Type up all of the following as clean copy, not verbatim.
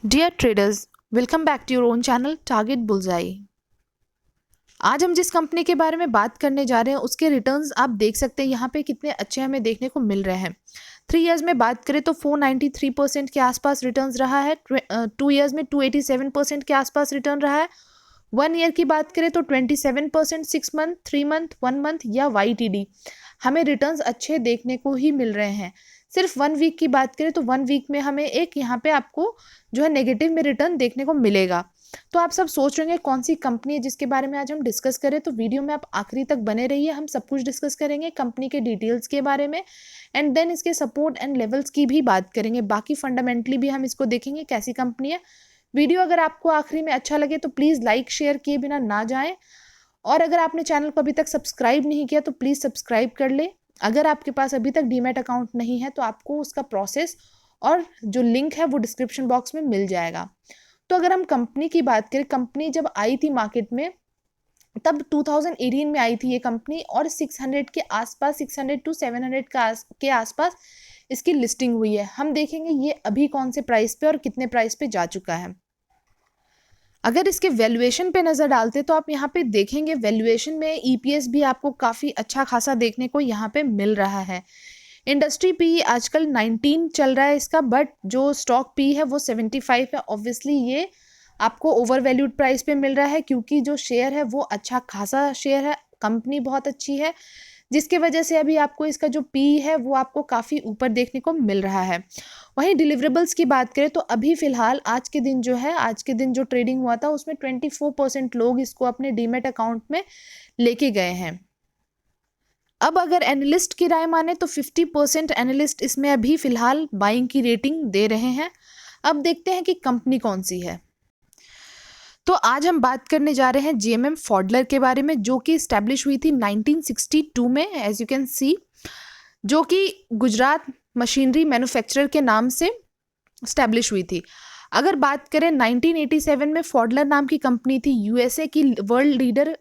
Dear traders, welcome back to your own channel target bullseye. आज हम जिस company के बारे में बात करने जा रहे हैं उसके रिटर्न्स आप देख सकते हैं यहाँ पे कितने अच्छे हमें देखने को मिल रहे हैं। 3 इयर्स में बात करें तो 493% के आसपास रिटर्न्स रहा है। 2 इयर्स में 287% के आसपास रिटर्न रहा है। 1 ईयर की बात करें तो 27%, 6 मंथ, 3 मंथ, 1 मंथ या YTD हमें रिटर्न्स अच्छे देखने को ही मिल रहे हैं। सिर्फ 1 वीक की बात करें तो 1 वीक में हमें एक यहाँ पे आपको जो है नेगेटिव में रिटर्न देखने को मिलेगा। तो आप सब सोच रहे हैं कौन सी कंपनी है जिसके बारे में आज हम डिस्कस करें, तो वीडियो में आप आखिरी तक बने रहिए। हम सब कुछ डिस्कस करेंगे, कंपनी के डिटेल्स के बारे में एंड देन इसके सपोर्ट एंड लेवल्स की भी बात करेंगे। बाकी फंडामेंटली भी हम इसको देखेंगे कैसी कंपनी है। वीडियो अगर आपको आखिरी में अच्छा लगे तो प्लीज़ लाइक शेयर किए बिना ना जाएं, और अगर आपने चैनल को अभी तक सब्सक्राइब नहीं किया तो प्लीज़ सब्सक्राइब कर ले। अगर आपके पास अभी तक डीमैट अकाउंट नहीं है तो आपको उसका प्रोसेस और जो लिंक है वो डिस्क्रिप्शन बॉक्स में मिल जाएगा। तो अगर हम कंपनी की बात करें, कंपनी जब आई थी मार्केट में तब 2018 में आई थी ये कंपनी, और 600 के आसपास, 600 to 700 के आसपास इसकी लिस्टिंग हुई है। हम देखेंगे ये अभी कौन से प्राइस पे और कितने प्राइस पे जा चुका है। अगर इसके वैल्यूएशन पे नज़र डालते तो आप यहाँ पे देखेंगे वैल्यूएशन में EPS भी आपको काफ़ी अच्छा खासा देखने को यहाँ पे मिल रहा है। इंडस्ट्री पी आजकल 19 चल रहा है इसका, बट जो स्टॉक पी है वो 75 है। ऑब्वियसली ये आपको ओवर वैल्यूड प्राइस पे मिल रहा है क्योंकि जो शेयर है वो अच्छा खासा शेयर है, कंपनी बहुत अच्छी है, जिसके वजह से अभी आपको इसका जो पी है वो आपको काफ़ी ऊपर देखने को मिल रहा है। वहीं डिलीवरेबल्स की बात करें तो अभी फ़िलहाल आज के दिन जो ट्रेडिंग हुआ था उसमें 24% लोग इसको अपने डीमैट अकाउंट में लेके गए हैं। अब अगर एनालिस्ट की राय माने तो 50% एनालिस्ट इसमें अभी फ़िलहाल बाइंग की रेटिंग दे रहे हैं। अब देखते हैं कि कंपनी कौन सी है। तो आज हम बात करने जा रहे हैं GMM फॉडलर के बारे में, जो कि इस्टेब्लिश हुई थी 1962 में, एज यू कैन सी, जो कि गुजरात मशीनरी मैन्युफैक्चरर के नाम से इस्टेब्लिश हुई थी। अगर बात करें 1987 में फॉडलर नाम की कंपनी थी, USA की वर्ल्ड लीडर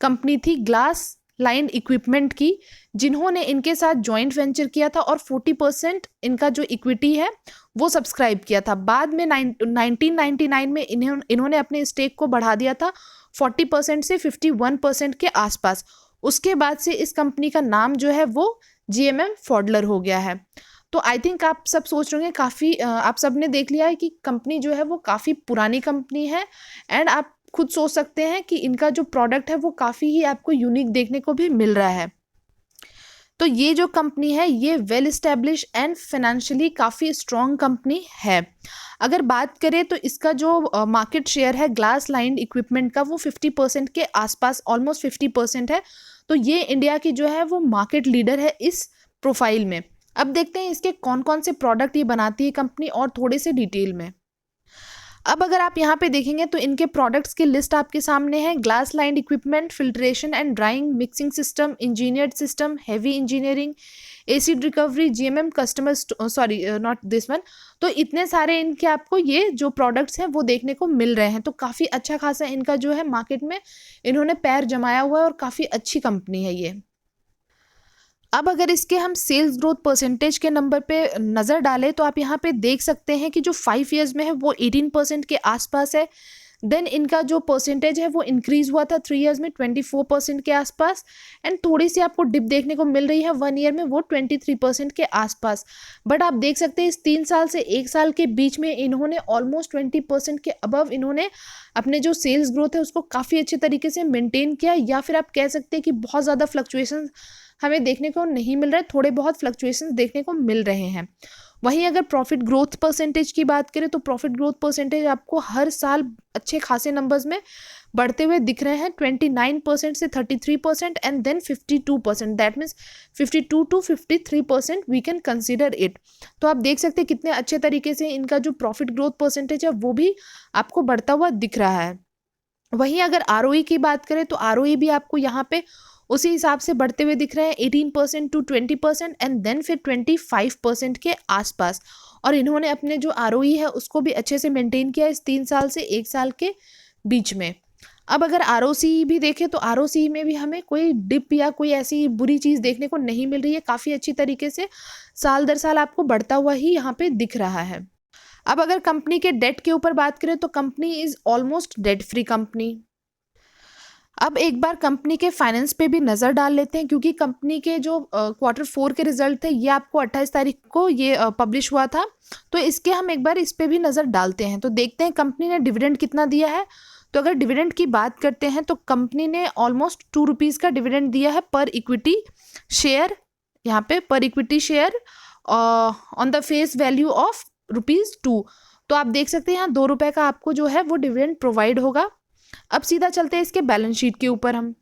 कंपनी थी ग्लास लाइन इक्विपमेंट की, जिन्होंने इनके साथ जॉइंट वेंचर किया था और 40% इनका जो इक्विटी है वो सब्सक्राइब किया था। बाद में 1999 में इन्होंने अपने स्टेक को बढ़ा दिया था 40% से 51% के आसपास। उसके बाद से इस कंपनी का नाम जो है वो GMM फॉडलर हो गया है। तो आई थिंक आप सब सोच रहे होंगे आप सब ने देख लिया है कि कंपनी जो है वो काफ़ी पुरानी कंपनी है, एंड आप खुद सोच सकते हैं कि इनका जो प्रोडक्ट है वो काफ़ी ही आपको यूनिक देखने को भी मिल रहा है। तो ये जो कंपनी है ये वेल इस्टेब्लिश एंड फाइनेंशियली काफ़ी स्ट्रॉन्ग कंपनी है। अगर बात करें तो इसका जो मार्केट शेयर है ग्लास लाइन इक्विपमेंट का वो 50% के आसपास, ऑलमोस्ट 50% है। तो ये इंडिया की जो है वो मार्केट लीडर है इस प्रोफाइल में। अब देखते हैं इसके कौन कौन से प्रोडक्ट ये बनाती है कंपनी और थोड़े से डिटेल में। अब अगर आप यहाँ पे देखेंगे तो इनके प्रोडक्ट्स की लिस्ट आपके सामने है। Glass line equipment, filtration and drawing, mixing system, engineered system, heavy engineering, acid recovery, GMM customer, sorry not this one. तो इतने सारे इनके आपको ये जो प्रोडक्ट्स हैं वो देखने को मिल रहे हैं। तो काफ़ी अच्छा खासा इनका जो है मार्केट में इन्होंने पैर जमाया हुआ है और काफ़ी अच्छी कंपनी है ये। अब अगर इसके हम सेल्स ग्रोथ परसेंटेज के नंबर पे नज़र डालें तो आप यहाँ पे देख सकते हैं कि जो 5 इयर्स में है वो 18% के आसपास है। देन इनका जो परसेंटेज है वो इंक्रीज़ हुआ था 3 इयर्स में 24% के आसपास, एंड थोड़ी सी आपको डिप देखने को मिल रही है 1 ईयर में, वो 23% के आसपास। बट आप देख सकते हैं इस 3 साल से 1 साल के बीच में इन्होंने ऑलमोस्ट 20% के अबव इन्होंने अपने जो सेल्स ग्रोथ है उसको काफ़ी अच्छे तरीके से मेंटेन किया, या फिर आप कह सकते हैं कि बहुत ज़्यादा फ्लक्चुएशन हमें देखने को नहीं मिल रहा है, थोड़े बहुत फ्लक्चुएशंस देखने को मिल रहे हैं। वहीं अगर प्रॉफिट ग्रोथ परसेंटेज की बात करें तो प्रॉफिट ग्रोथ परसेंटेज आपको हर साल अच्छे खासे नंबर्स में बढ़ते हुए दिख रहे हैं, 29% से 33% and then 52%, that means 52 to 53% we can consider it. तो आप देख सकते हैं कितने अच्छे तरीके से इनका जो प्रॉफिट ग्रोथ परसेंटेज है वो भी आपको बढ़ता हुआ दिख रहा है। वहीं अगर ROE की बात करें तो ROE भी आपको यहाँ पे उसी हिसाब से बढ़ते हुए दिख रहे हैं, 18% to 20% एंड देन फिर 25% के आसपास। और इन्होंने अपने जो ROE है उसको भी अच्छे से मेंटेन किया इस 3 साल से 1 साल के बीच में। अब अगर ROCE भी देखें तो ROCE में भी हमें कोई डिप या कोई ऐसी बुरी चीज़ देखने को नहीं मिल रही है, काफ़ी अच्छी तरीके से साल दर साल आपको बढ़ता हुआ ही यहाँ पे दिख रहा है। अब अगर कंपनी के डेट के ऊपर बात करें तो company is almost debt free company. अब एक बार कंपनी के फाइनेंस पे भी नज़र डाल लेते हैं, क्योंकि कंपनी के जो Q4 के रिजल्ट थे ये आपको 28 तारीख को ये पब्लिश हुआ था, तो इसके हम एक बार इस पे भी नज़र डालते हैं। तो देखते हैं कंपनी ने डिविडेंड कितना दिया है। तो अगर डिविडेंड की बात करते हैं तो कंपनी ने ऑलमोस्ट 2 रुपीज़ का डिविडेंड दिया है पर इक्विटी शेयर, यहाँ पे पर equity share on the face value of ₹2। तो आप देख सकते हैं यहाँ 2 रुपये का आपको जो है वो डिविडेंड प्रोवाइड होगा। अब सीधा चलते हैं इसके बैलेंस शीट के ऊपर हम।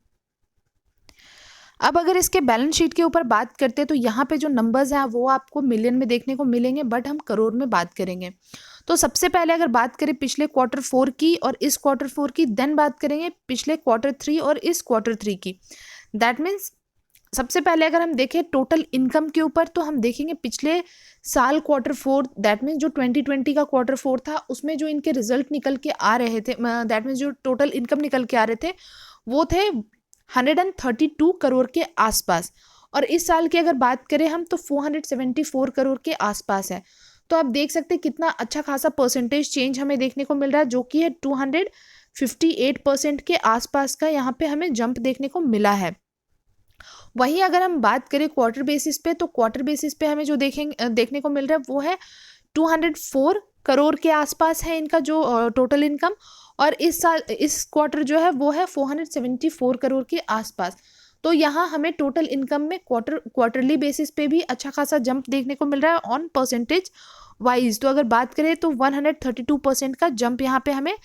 अब अगर इसके बैलेंस शीट के ऊपर बात करते हैं तो यहाँ पे जो नंबर्स हैं वो आपको मिलियन में देखने को मिलेंगे, बट हम करोड़ में बात करेंगे। तो सबसे पहले अगर बात करें पिछले Q4 की और इस Q4 की, देन बात करेंगे पिछले Q3 और इस Q3 की। दैट मीन्स सबसे पहले अगर हम देखें टोटल इनकम के ऊपर, तो हम देखेंगे पिछले साल Q4, दैट मीन्स जो 2020 का Q4 था उसमें जो इनके रिजल्ट निकल के आ रहे थे, दैट मीन्स जो टोटल इनकम निकल के आ रहे थे वो थे 132 करोड़ के आसपास। और इस साल की अगर बात करें हम तो 474 करोड़ के आसपास है। तो आप देख सकते हैं कितना अच्छा खासा परसेंटेज चेंज हमें देखने को मिल रहा है, जो कि है 258% के आसपास का यहाँ पे हमें जंप देखने को मिला है। वहीं अगर हम बात करें क्वार्टर बेसिस पे, तो क्वार्टर बेसिस पे हमें जो देखने को मिल रहा है वो है 204 करोड़ के आसपास है इनका जो टोटल इनकम, और इस साल इस क्वार्टर जो है वो है 474 करोड़ के आसपास। तो यहाँ हमें टोटल इनकम में क्वार्टरली बेसिस पे भी अच्छा खासा जंप देखने को मिल रहा है ऑन परसेंटेज वाइज। तो अगर बात करें तो 132% का जंप यहाँ पे हमें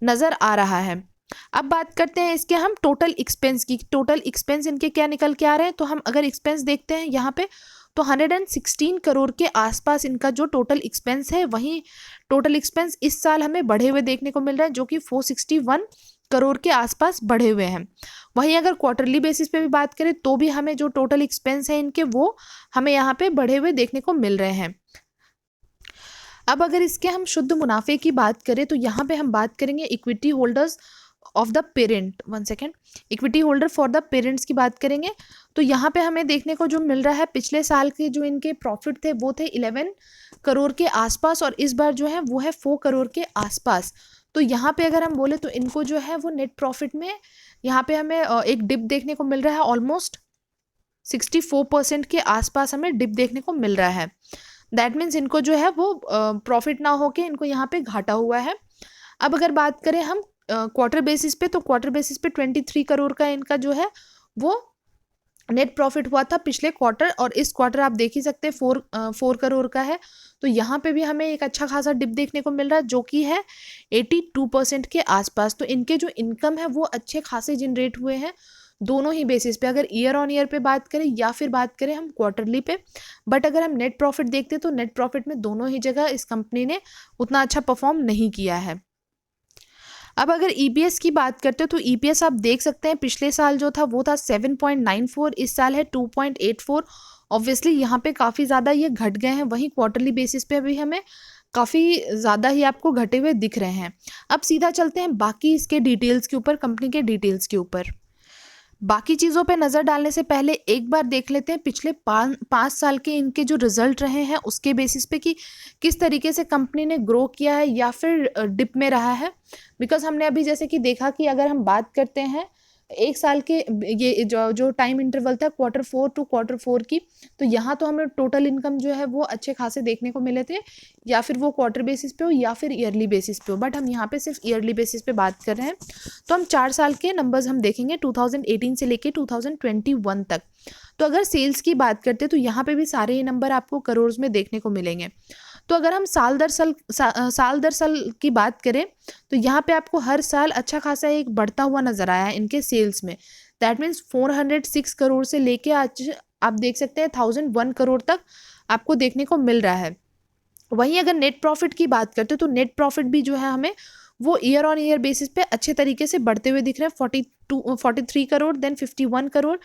नज़र आ रहा है। अब बात करते हैं इसके हम टोटल एक्सपेंस की। टोटल एक्सपेंस इनके क्या निकल के आ रहे हैं, तो हम अगर एक्सपेंस देखते हैं यहाँ पे तो 116 करोड़ के आसपास इनका जो टोटल एक्सपेंस है। वहीं टोटल एक्सपेंस इस साल हमें बढ़े हुए देखने को मिल रहा है, जो कि 461 करोड़ के आसपास बढ़े हुए हैं। वहीं अगर क्वार्टरली बेसिस पे भी बात करें तो भी हमें जो टोटल एक्सपेंस है इनके वो हमें यहाँ पे बढ़े हुए देखने को मिल रहे हैं। अब अगर इसके हम शुद्ध मुनाफे की बात करें तो यहाँ पे हम बात करेंगे equity holders of the parent, equity holder for the parents की बात करेंगे। तो यहाँ पे हमें देखने को जो मिल रहा है पिछले साल के जो इनके प्रॉफिट थे वो थे 11 करोड़ के आसपास, और इस बार जो है वो है 4 करोड़ के आसपास। तो यहाँ पे अगर हम बोले तो इनको जो है वो नेट प्रॉफिट में यहाँ पे हमें एक डिप देखने को मिल रहा है, ऑलमोस्ट 64% के आसपास हमें डिप देखने को मिल रहा है। दैट मीन्स इनको जो है वो प्रॉफिट ना होके इनको यहाँ पे घाटा हुआ है। अब अगर बात करें हम क्वार्टर बेसिस पे, तो क्वार्टर बेसिस पे 23 करोड़ का इनका जो है वो नेट प्रॉफिट हुआ था पिछले क्वार्टर, और इस क्वार्टर आप देख ही सकते हैं 4 करोड़ का है। तो यहाँ पे भी हमें एक अच्छा खासा डिप देखने को मिल रहा है, जो कि है 82% के आसपास। तो इनके जो इनकम है वो अच्छे खासे जनरेट हुए हैं दोनों ही बेसिस पे, अगर ईयर ऑन ईयर पे बात करें या फिर बात करें हम क्वार्टरली पे। बट अगर हम नेट प्रॉफिट देखते हैं तो नेट प्रॉफिट में दोनों ही जगह इस कंपनी ने उतना अच्छा परफॉर्म नहीं किया है। अब अगर ईपीएस की बात करते हो तो ईपीएस आप देख सकते हैं पिछले साल जो था वो था 7.94, इस साल है 2.84। ऑब्वियसली यहाँ पे काफ़ी ज़्यादा ये घट गए हैं, वहीं क्वार्टरली बेसिस पे भी हमें काफ़ी ज़्यादा ही आपको घटे हुए दिख रहे हैं। अब सीधा चलते हैं बाकी इसके डिटेल्स के ऊपर, कंपनी के डिटेल्स के ऊपर। बाकी चीज़ों पे नज़र डालने से पहले एक बार देख लेते हैं पिछले 5 साल के इनके जो रिजल्ट रहे हैं उसके बेसिस पे कि किस तरीके से कंपनी ने ग्रो किया है या फिर डिप में रहा है। बिकॉज हमने अभी जैसे कि देखा कि अगर हम बात करते हैं एक साल के ये जो टाइम इंटरवल था Q4 टू Q4 की, तो यहाँ तो हमें टोटल इनकम जो है वो अच्छे खासे देखने को मिले थे, या फिर वो क्वार्टर बेसिस पे हो या फिर ईयरली बेसिस पे हो। बट हम यहाँ पे सिर्फ ईयरली बेसिस पे बात कर रहे हैं। तो हम 4 साल के नंबर्स हम देखेंगे 2018 से लेके 2021 तक। तो अगर सेल्स की बात करते हैं तो यहाँ पे भी सारे ही नंबर आपको करोड़ में देखने को मिलेंगे। तो अगर हम साल दर साल की बात करें तो यहाँ पे आपको हर साल अच्छा खासा एक बढ़ता हुआ नजर आया है इनके सेल्स में। दैट मीन्स 406 करोड़ से लेके आज आप देख सकते हैं 1001 करोड़ तक आपको देखने को मिल रहा है। वहीं अगर नेट प्रॉफिट की बात करते हैं तो नेट प्रॉफिट भी जो है हमें वो ईयर ऑन ईयर बेसिस पे अच्छे तरीके से बढ़ते हुए दिख रहे हैं। 43 करोड़, देन 51 करोड़,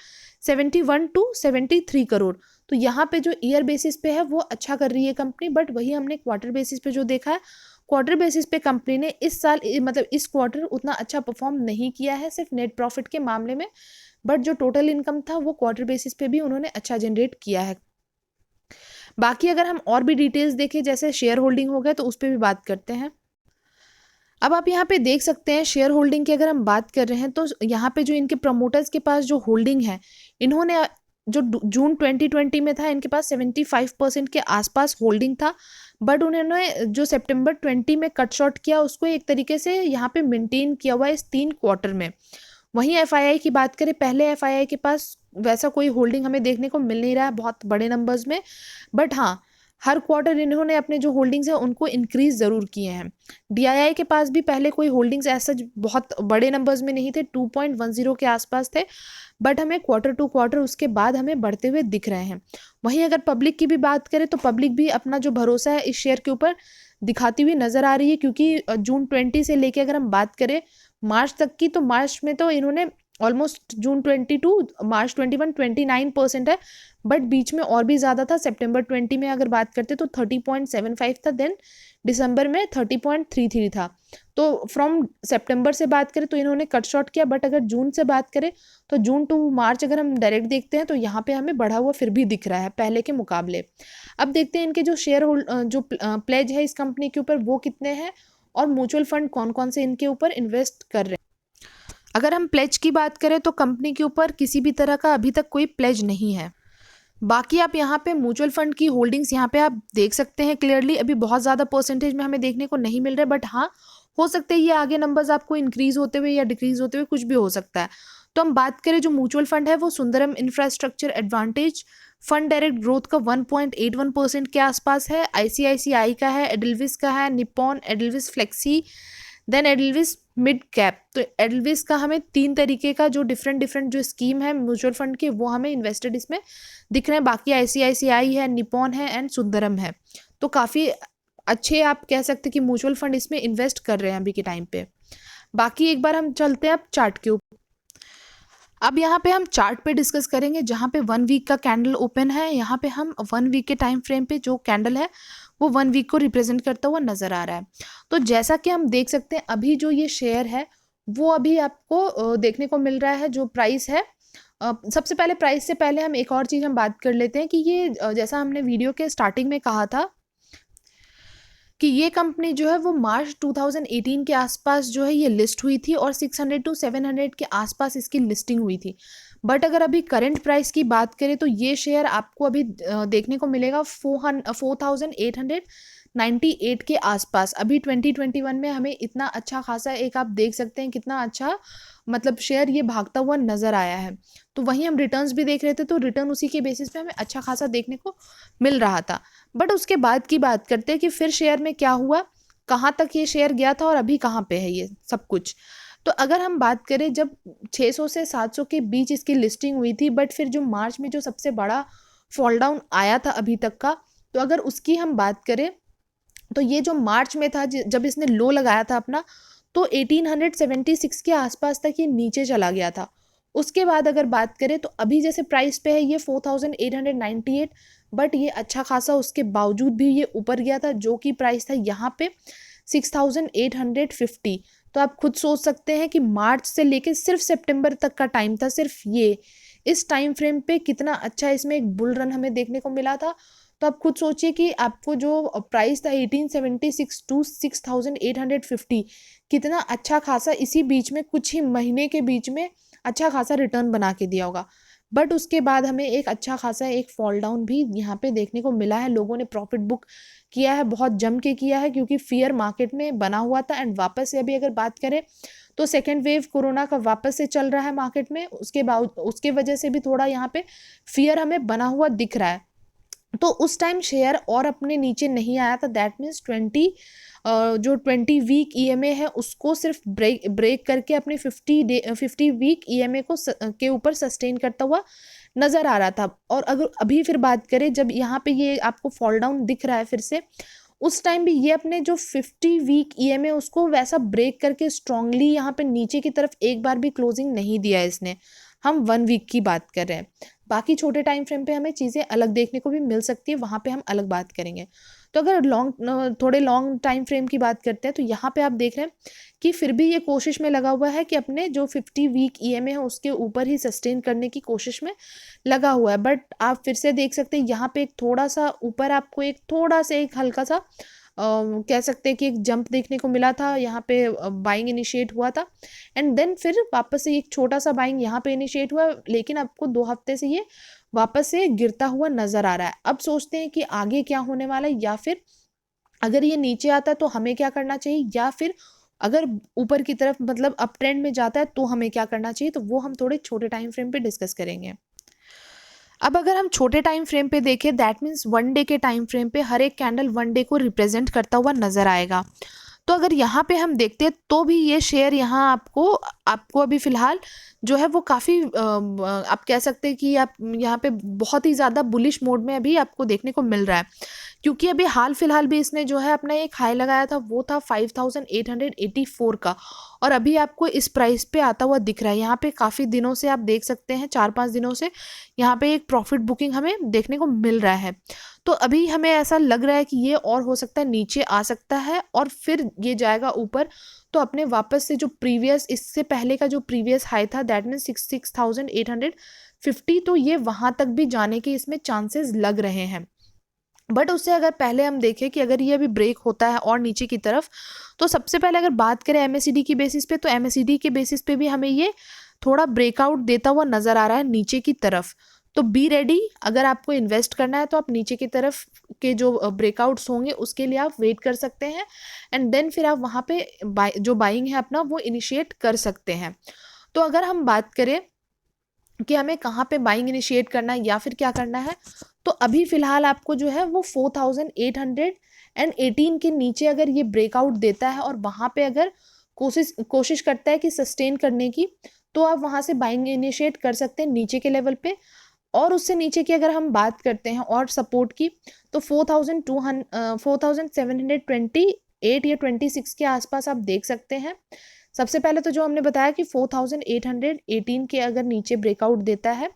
71 टू 73 करोड़। तो यहाँ पे जो ईयर बेसिस पे है वो अच्छा कर रही है कंपनी। बट वही हमने क्वार्टर बेसिस पे जो देखा है, क्वार्टर बेसिस पे कंपनी ने इस साल मतलब इस क्वार्टर उतना अच्छा परफॉर्म नहीं किया है सिर्फ नेट प्रॉफिट के मामले में। बट जो टोटल इनकम था वो क्वार्टर बेसिस पे भी उन्होंने अच्छा जनरेट किया है। बाकी अगर हम और भी डिटेल्स देखें, जैसे शेयर होल्डिंग हो गया, तो उस पर भी बात करते हैं। अब आप यहाँ पे देख सकते हैं शेयर होल्डिंग की अगर हम बात कर रहे हैं, तो यहाँ पे जो इनके प्रमोटर्स के पास जो होल्डिंग है, इन्होंने जो जून 2020 में था, इनके पास 75% के आसपास होल्डिंग था, बट उन्होंने जो सितंबर 20 में कट शॉर्ट किया, उसको एक तरीके से यहाँ पे मेंटेन किया हुआ है इस 3 क्वार्टर में। वहीं एफआईआई की बात करें, पहले एफआईआई के पास वैसा कोई होल्डिंग हमें देखने को मिल नहीं रहा है बहुत बड़े नंबर्स में, बट हाँ, हर क्वार्टर इन्होंने अपने जो होल्डिंग्स हैं उनको इंक्रीज ज़रूर किए हैं। डीआईआई के पास भी पहले कोई होल्डिंग्स ऐसा बहुत बड़े नंबर्स में नहीं थे, 2.10 के आसपास थे, बट हमें क्वार्टर टू क्वार्टर उसके बाद हमें बढ़ते हुए दिख रहे हैं। वहीं अगर पब्लिक की भी बात करें, तो पब्लिक भी अपना जो भरोसा है इस शेयर के ऊपर दिखाती हुई नज़र आ रही है, क्योंकि जून 20 से लेके अगर हम बात करें मार्च तक की, तो मार्च में तो इन्होंने ऑलमोस्ट जून 22 मार्च 21 29% है, बट बीच में और भी ज़्यादा था। सितंबर 20 में अगर बात करते तो 30.75 था, देन दिसंबर में 30.33 था। तो फ्रॉम सितंबर से बात करें तो इन्होंने कट शॉर्ट किया, बट अगर जून से बात करें तो जून टू मार्च अगर हम डायरेक्ट देखते हैं, तो यहाँ पे हमें बढ़ा हुआ फिर भी दिख रहा है पहले के मुकाबले। अब देखते हैं इनके जो शेयर होल्ड जो प्लेज है इस कंपनी के ऊपर वो कितने हैं, और म्यूचुअल फंड कौन कौन से इनके ऊपर इन्वेस्ट कर रहे हैं। अगर हम प्लेज की बात करें तो कंपनी के ऊपर किसी भी तरह का अभी तक कोई प्लेज नहीं है। बाकी आप यहाँ पे म्यूचुअल फंड की होल्डिंग्स यहाँ पे आप देख सकते हैं क्लियरली, अभी बहुत ज़्यादा परसेंटेज में हमें देखने को नहीं मिल रहा है, बट हाँ, हो सकता है ये आगे नंबर्स आपको इंक्रीज होते हुए या डिक्रीज होते हुए कुछ भी हो सकता है। तो हम बात करें जो म्यूचुअल फंड है, वो Sundaram infrastructure advantage fund direct growth का 1.81% के आसपास है, आईसीआईसीआई का है, एडल्विस का है, Nippon, Edelweiss flexi, then Edelweiss mid cap. तो एडल्विस का हमें 3 तरीके का जो डिफरेंट जो स्कीम है म्यूचुअल फंड के, वो हमें इन्वेस्टेड इसमें दिख रहे हैं। बाकी आईसीआईसीआई है, निप्पॉन है एंड सुंदरम है। तो काफ़ी अच्छे आप कह सकते हैं कि म्यूचुअल फंड इसमें इन्वेस्ट कर रहे हैं अभी के टाइम पे। बाकी एक बार हम चलते हैं अब चार्ट के ऊपर। अब यहाँ पे हम चार्ट पे डिस्कस करेंगे, जहाँ पे 1 वीक का कैंडल ओपन है। यहाँ पे हम 1 वीक के टाइम फ्रेम पे जो कैंडल है वो 1 वीक को रिप्रेजेंट करता हुआ नजर आ रहा है। तो जैसा कि हम देख सकते हैं, अभी जो ये शेयर है वो अभी आपको देखने को मिल रहा है जो प्राइस है। सबसे पहले प्राइस से पहले हम एक और चीज़ हम बात कर लेते हैं कि ये जैसा हमने वीडियो के स्टार्टिंग में कहा था कि ये कंपनी जो है वो मार्च 2018 के आसपास जो है ये लिस्ट हुई थी, और 600 टू 700 के आसपास इसकी लिस्टिंग हुई थी। बट अगर अभी करंट प्राइस की बात करें तो ये शेयर आपको अभी देखने को मिलेगा 4898 के आसपास। अभी 2021 में हमें इतना अच्छा खासा एक आप देख सकते हैं कितना अच्छा मतलब शेयर ये भागता हुआ नज़र आया है। तो वहीं हम रिटर्न्स भी देख रहे थे, तो रिटर्न उसी के बेसिस पे हमें अच्छा खासा देखने को मिल रहा था। बट उसके बाद की बात करते हैं कि फिर शेयर में क्या हुआ, कहाँ तक ये शेयर गया था और अभी कहाँ पे है ये सब कुछ। तो अगर हम बात करें, जब 600 से 700 के बीच इसकी लिस्टिंग हुई थी, बट फिर जो मार्च में जो सबसे बड़ा फॉल डाउन आया था अभी तक का, तो अगर उसकी हम बात करें तो ये जो मार्च में था जब इसने लो लगाया था अपना, तो 1876 के आसपास तक ये नीचे चला गया था। उसके बाद अगर बात करें तो अभी जैसे प्राइस पे है ये 4898, बट ये अच्छा खासा उसके बावजूद भी ये ऊपर गया था, जो कि प्राइस था यहाँ पे 6850। तो आप खुद सोच सकते हैं कि मार्च से लेके सिर्फ सितंबर तक का टाइम था, सिर्फ ये इस टाइम फ्रेम पे कितना अच्छा इसमें एक बुल रन हमें देखने को मिला था। तो आप खुद सोचिए कि आपको जो प्राइस था 1876 टू 6850, कितना अच्छा खासा इसी बीच में कुछ ही महीने के बीच में अच्छा खासा रिटर्न बना के दिया होगा। बट उसके बाद हमें एक अच्छा खासा एक फॉल डाउन भी यहाँ पे देखने को मिला है। लोगों ने प्रॉफिट बुक किया है, बहुत जम के किया है, क्योंकि फियर मार्केट में बना हुआ था। एंड वापस से अभी अगर बात करें तो सेकेंड वेव कोरोना का वापस से चल रहा है मार्केट में, उसके वजह से भी थोड़ा यहाँ पे फियर हमें बना हुआ दिख रहा है। तो उस टाइम शेयर और अपने नीचे नहीं आया था। दैट मीन्स 20 वीक ईएमए है उसको सिर्फ ब्रेक करके अपने 50 वीक ईएमए को के ऊपर सस्टेन करता हुआ नज़र आ रहा था। और अगर अभी फिर बात करें, जब यहाँ पे ये आपको फॉल डाउन दिख रहा है फिर से, उस टाइम भी ये अपने जो 50 वीक ईएमए उसको वैसा ब्रेक करके स्ट्रांगली यहाँ पे नीचे की तरफ एक बार भी क्लोजिंग नहीं दिया है इसने। हम 1 वीक की बात कर रहे हैं, बाकी छोटे टाइम फ्रेम पे हमें चीज़ें अलग देखने को भी मिल सकती है, वहाँ पे हम अलग बात करेंगे। तो अगर थोड़े लॉन्ग टाइम फ्रेम की बात करते हैं तो यहाँ पे आप देख रहे हैं कि फिर भी ये कोशिश में लगा हुआ है कि अपने जो 50 वीक ईएमए है उसके ऊपर ही सस्टेन करने की कोशिश में लगा हुआ है। बट आप फिर से देख सकते हैं यहाँ पे एक थोड़ा सा ऊपर आपको एक थोड़ा सा एक हल्का सा कह सकते हैं कि एक जंप देखने को मिला था, यहाँ पे बाइंग इनिशिएट हुआ था एंड देन फिर वापस से एक छोटा सा बाइंग यहाँ पे इनिशिएट हुआ, लेकिन आपको 2 हफ्ते से ये वापस से गिरता हुआ नजर आ रहा है। अब सोचते हैं कि आगे क्या होने वाला है, या फिर अगर ये नीचे आता है तो हमें क्या करना चाहिए, या फिर अगर ऊपर की तरफ मतलब अप ट्रेंड में जाता है तो हमें क्या करना चाहिए। तो वो हम थोड़े छोटे टाइम फ्रेम पे डिस्कस करेंगे। अब अगर हम छोटे टाइम फ्रेम पे देखें, दैट मीन्स 1 डे के टाइम फ्रेम पे हर एक कैंडल 1 डे को रिप्रेजेंट करता हुआ नजर आएगा। तो अगर यहाँ पे हम देखते हैं तो भी ये शेयर यहाँ आपको अभी फिलहाल जो है वो काफ़ी आप कह सकते हैं कि आप यहाँ पे बहुत ही ज़्यादा बुलिश मोड में अभी आपको देखने को मिल रहा है, क्योंकि अभी हाल फिलहाल भी इसने जो है अपना एक हाई लगाया था, वो था 5884 का, और अभी आपको इस प्राइस पे आता हुआ दिख रहा है। यहाँ पे काफ़ी दिनों से आप देख सकते हैं, 4-5 दिनों से यहाँ पे एक प्रॉफिट बुकिंग हमें देखने को मिल रहा है। तो अभी हमें ऐसा लग रहा है कि ये और हो सकता है नीचे आ सकता है और फिर ये जाएगा ऊपर। तो अपने वापस से जो प्रीवियस इससे पहले का जो प्रीवियस हाई था, दैट मीन 6850, तो ये वहाँ तक भी जाने के इसमें चांसेस लग रहे हैं। बट उससे अगर पहले हम देखें कि अगर ये अभी ब्रेक होता है और नीचे की तरफ, तो सबसे पहले अगर बात करें एमएसीडी की बेसिस पे, तो एमएसीडी के बेसिस पे भी हमें ये थोड़ा ब्रेकआउट देता हुआ नज़र आ रहा है नीचे की तरफ। तो बी रेडी, अगर आपको इन्वेस्ट करना है तो आप नीचे की तरफ के जो ब्रेकआउट्स होंगे उसके लिए आप वेट कर सकते हैं एंड देन फिर आप वहाँ पे जो बाइंग है अपना वो इनिशिएट कर सकते हैं। तो अगर हम बात करें कि हमें कहाँ पे बाइंग इनिशिएट करना है या फिर क्या करना है, तो अभी फ़िलहाल आपको जो है वो 4818 के नीचे अगर ये ब्रेकआउट देता है और वहाँ पे अगर कोशिश करता है कि सस्टेन करने की, तो आप वहाँ से बाइंग इनिशिएट कर सकते हैं नीचे के लेवल पे। और उससे नीचे की अगर हम बात करते हैं और सपोर्ट की, तो 4728 या 26 के आसपास आप देख सकते हैं। सबसे पहले तो जो हमने बताया कि 4818 के अगर नीचे ब्रेकआउट देता है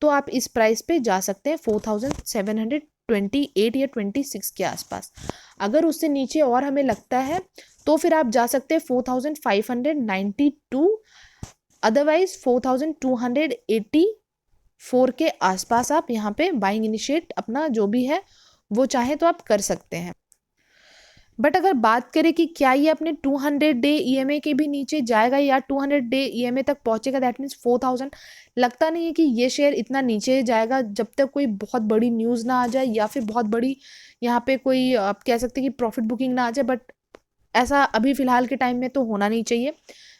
तो आप इस प्राइस पे जा सकते हैं 4728 या 26 के आसपास। अगर उससे नीचे और हमें लगता है तो फिर आप जा सकते हैं 4592, अदरवाइज 4284 के आसपास आप यहाँ पे बाइंग इनिशिएट अपना जो भी है वो चाहे तो आप कर सकते हैं। बट अगर बात करें कि क्या ये अपने 200 डे ईएमए के भी नीचे जाएगा या 200 डे ईएमए तक पहुंचेगा, दैट मीन्स 4000, लगता नहीं है कि ये शेयर इतना नीचे जाएगा जब तक कोई बहुत बड़ी न्यूज़ ना आ जाए या फिर बहुत बड़ी यहाँ पे कोई आप कह सकते हैं कि प्रॉफिट बुकिंग ना आ जाए। बट ऐसा अभी फ़िलहाल के टाइम में तो होना नहीं चाहिए।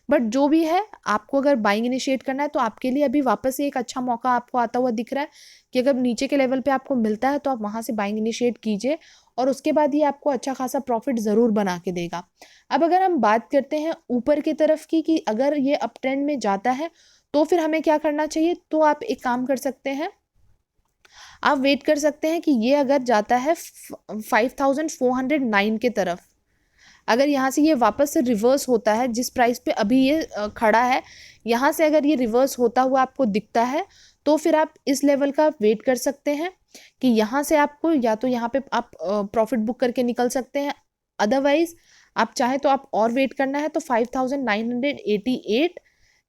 बट जो भी है, आपको अगर बाइंग इनिशिएट करना है तो आपके लिए अभी वापस से एक अच्छा मौका आपको आता हुआ दिख रहा है कि अगर नीचे के लेवल पे आपको मिलता है तो आप वहाँ से बाइंग इनिशिएट कीजिए और उसके बाद ये आपको अच्छा खासा प्रॉफिट ज़रूर बना के देगा। अब अगर हम बात करते हैं ऊपर की तरफ की कि अगर ये अप ट्रेंड में जाता है तो फिर हमें क्या करना चाहिए, तो आप एक काम कर सकते हैं, आप वेट कर सकते हैं कि ये अगर जाता है 5409 के तरफ, अगर यहाँ से ये वापस से रिवर्स होता है जिस प्राइस पे अभी ये खड़ा है, यहाँ से अगर ये रिवर्स होता हुआ आपको दिखता है तो फिर आप इस लेवल का वेट कर सकते हैं कि यहाँ से आपको या तो यहाँ पे आप प्रॉफिट बुक करके निकल सकते हैं, अदरवाइज आप चाहे तो आप और वेट करना है तो 5988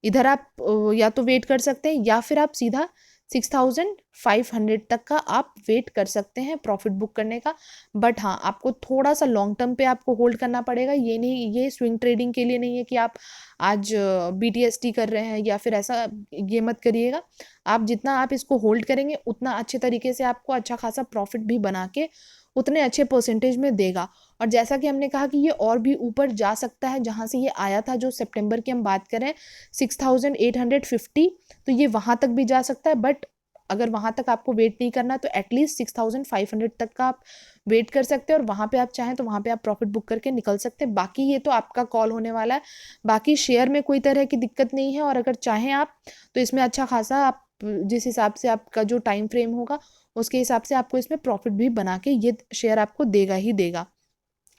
इधर आप या तो वेट कर सकते हैं या फिर आप सीधा 6500 तक का आप वेट कर सकते हैं प्रॉफिट बुक करने का। बट हाँ, आपको थोड़ा सा लॉन्ग टर्म पे आपको होल्ड करना पड़ेगा। ये नहीं, ये स्विंग ट्रेडिंग के लिए नहीं है कि आप आज BTST कर रहे हैं या फिर ऐसा, ये मत करिएगा। आप जितना आप इसको होल्ड करेंगे उतना अच्छे तरीके से आपको अच्छा खासा प्रॉफिट भी बना के उतने अच्छे परसेंटेज में देगा। और जैसा कि हमने कहा कि ये और भी ऊपर जा सकता है, जहाँ से ये आया था जो सितंबर की हम बात करें 6850, तो ये वहाँ तक भी जा सकता है। बट अगर वहाँ तक आपको वेट नहीं करना तो एटलीस्ट 6500 तक का आप वेट कर सकते हैं और वहाँ पे आप चाहें तो वहाँ पे आप प्रॉफिट बुक करके निकल सकते हैं। बाकी ये तो आपका कॉल होने वाला है। बाकी शेयर में कोई तरह की दिक्कत नहीं है और अगर चाहें आप तो इसमें अच्छा खासा आप जिस हिसाब से आपका जो टाइम फ्रेम होगा उसके हिसाब से आपको इसमें प्रॉफिट भी बना के ये शेयर आपको देगा ही देगा।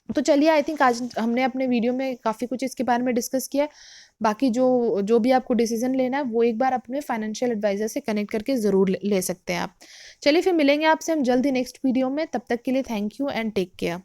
तो चलिए, आई थिंक आज हमने अपने वीडियो में काफ़ी कुछ इसके बारे में डिस्कस किया। बाकी जो जो भी आपको डिसीजन लेना है वो एक बार अपने फाइनेंशियल एडवाइजर से कनेक्ट करके ज़रूर ले सकते हैं आप। चलिए फिर मिलेंगे आपसे हम जल्द ही नेक्स्ट वीडियो में, तब तक के लिए thank you and take care.